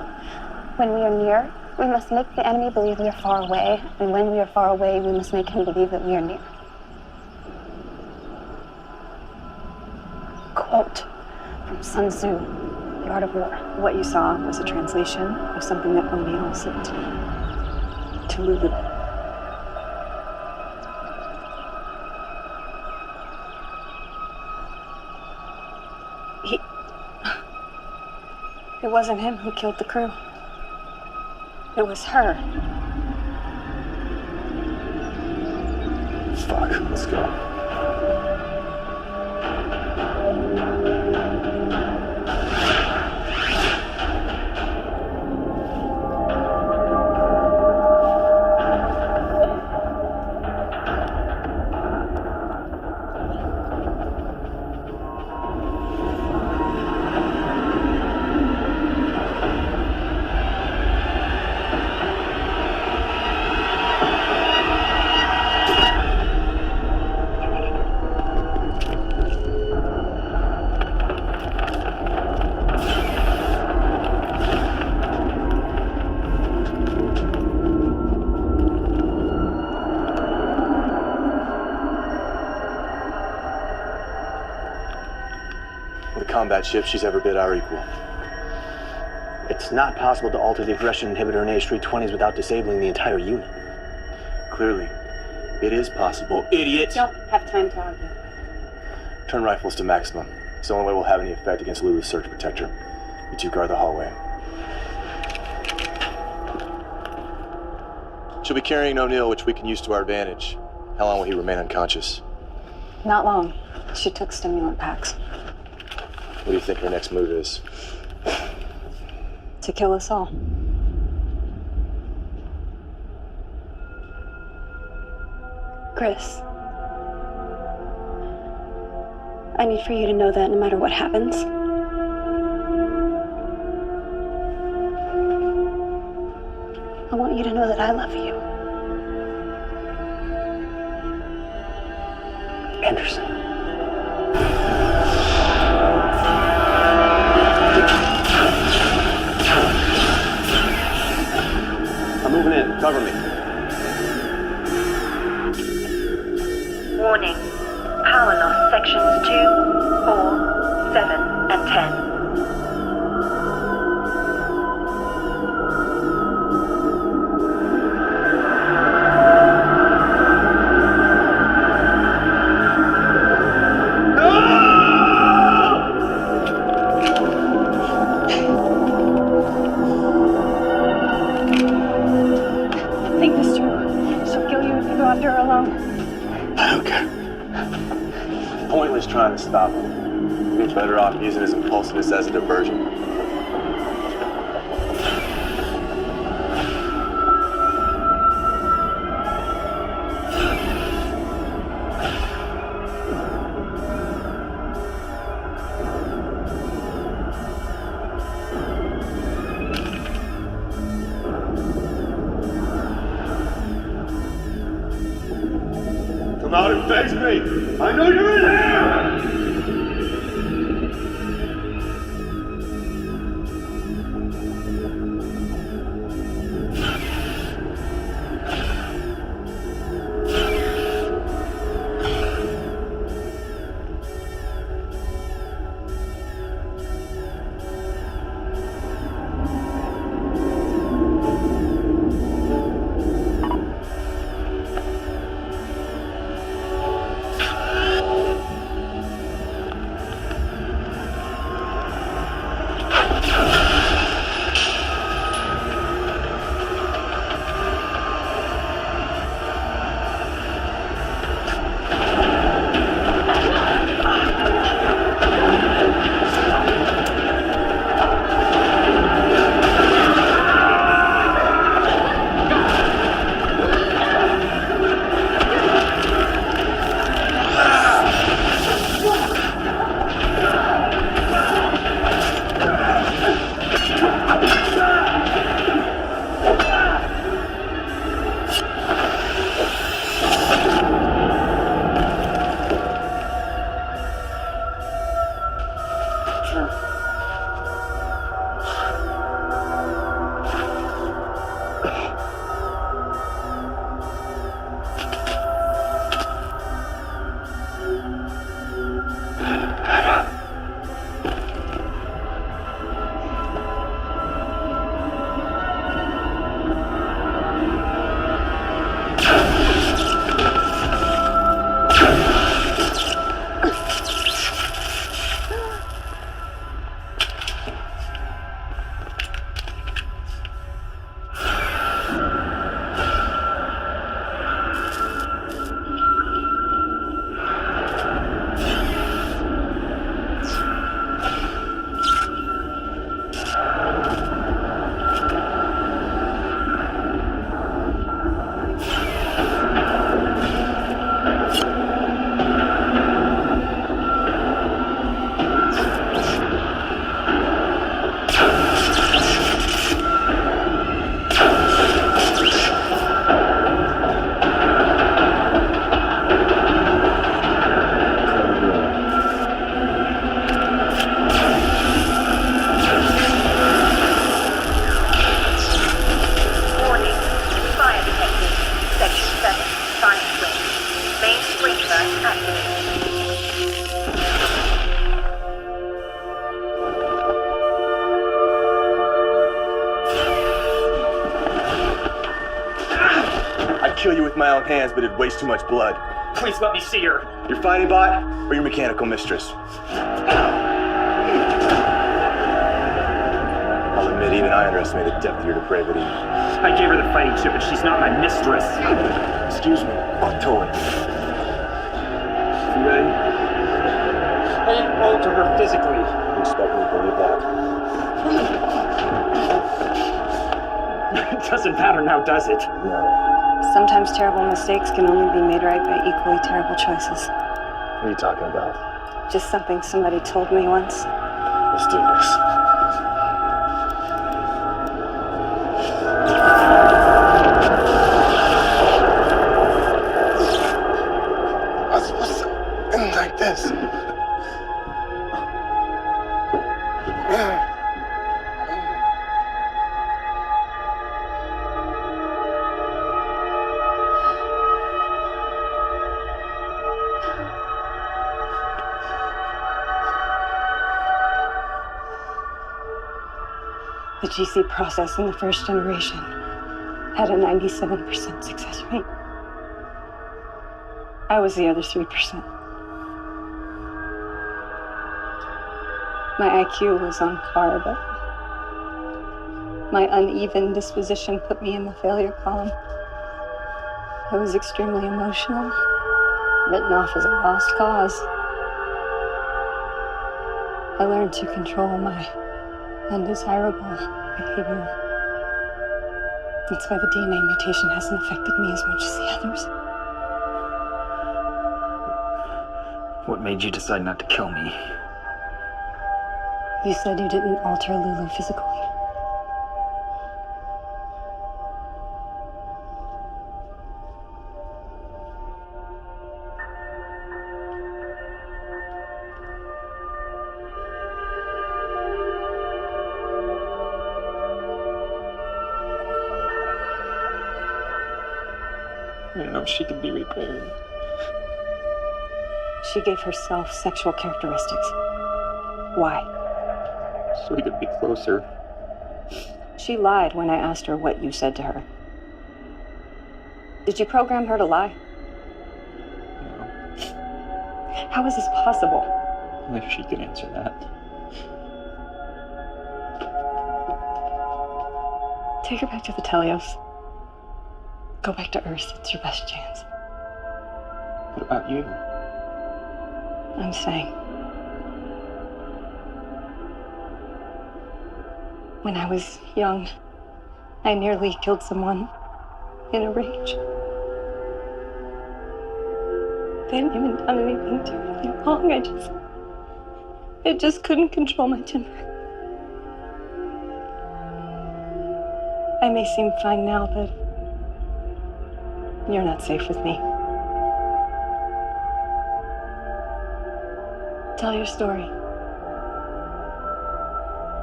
When we are near, we must make the enemy believe we are far away, and when we are far away, we must make him believe that we are near. Quote from Sun Tzu, The Art of War. What you saw was a translation of something that O'Neill sent to Lulu. It wasn't him who killed the crew. It was her. Fuck, let's go. Combat ship she's ever bid our equal. It's not possible to alter the aggression inhibitor in AH-320s without disabling the entire unit. Clearly, it is possible, idiot! Don't have time to argue. Turn rifles to maximum. It's the only way we'll have any effect against Lulu's surge protector. You two guard the hallway. She'll be carrying O'Neill, which we can use to our advantage. How long will he remain unconscious? Not long. She took stimulant packs. What do you think her next move is? To kill us all. Chris, I need for you to know that no matter what happens, I want you to know that I love you. Anderson. I'm moving in. Cover me. Warning. Power loss sections 2, 4, 7, and 10. Think this through. She'll kill you if you go after her alone. I don't care. Pointless trying to stop him. We'd be better off using his impulsiveness as a diversion. Come out and face me! I know you're in here! Kill you with my own hands, but it'd waste too much blood. Please let me see her. Your fighting bot or your mechanical mistress? I'll admit, even I underestimated the depth of your depravity. I gave her the fighting chip, but she's not my mistress. Excuse me, toy. You ready? I didn't alter her physically. You expect me to believe that? It doesn't matter now, does it? No. Sometimes terrible mistakes can only be made right by equally terrible choices. What are you talking about? Just something somebody told me once. Let's do this. What's like this? The GC process in the first generation had a 97% success rate. I was the other 3%. My IQ was on par, but my uneven disposition put me in the failure column. I was extremely emotional, written off as a lost cause. I learned to control my undesirable behavior. That's why the DNA mutation hasn't affected me as much as the others. What made you decide not to kill me? You said you didn't alter Lulu physically. I didn't know if she could be repaired. She gave herself sexual characteristics. Why? So we could be closer. She lied when I asked her what you said to her. Did you program her to lie? No. How is this possible? If she can answer that. Take her back to the Telios. Go back to Earth. It's your best chance. What about you? I'm staying. When I was young, I nearly killed someone in a rage. They hadn't even done anything terribly wrong. I just couldn't control my temper. I may seem fine now, but you're not safe with me. Tell your story.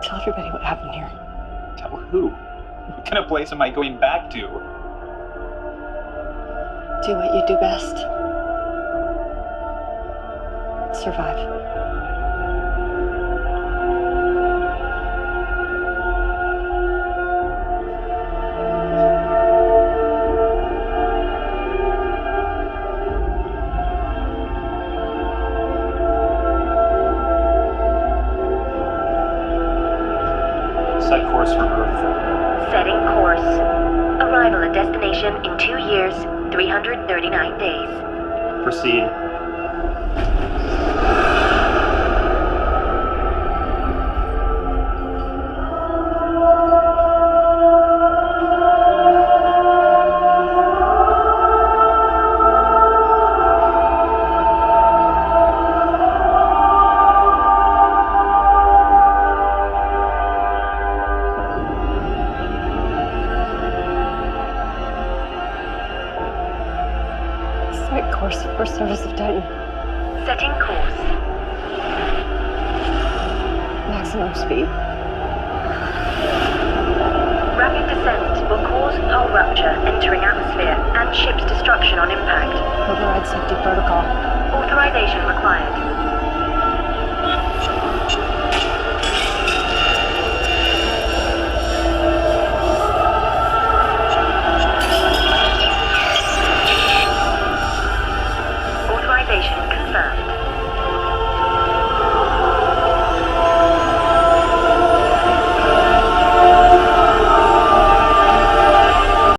Tell everybody what happened here. Tell who? What kind of place am I going back to? Do what you do best. Survive. Set course for Earth. Setting course. Arrival at destination in 2 years, 339 days. Proceed. Set course for Service of Titan. Setting course. Maximum speed. Rapid descent will cause hull rupture entering atmosphere and ship's destruction on impact. Override safety protocol. Authorization required.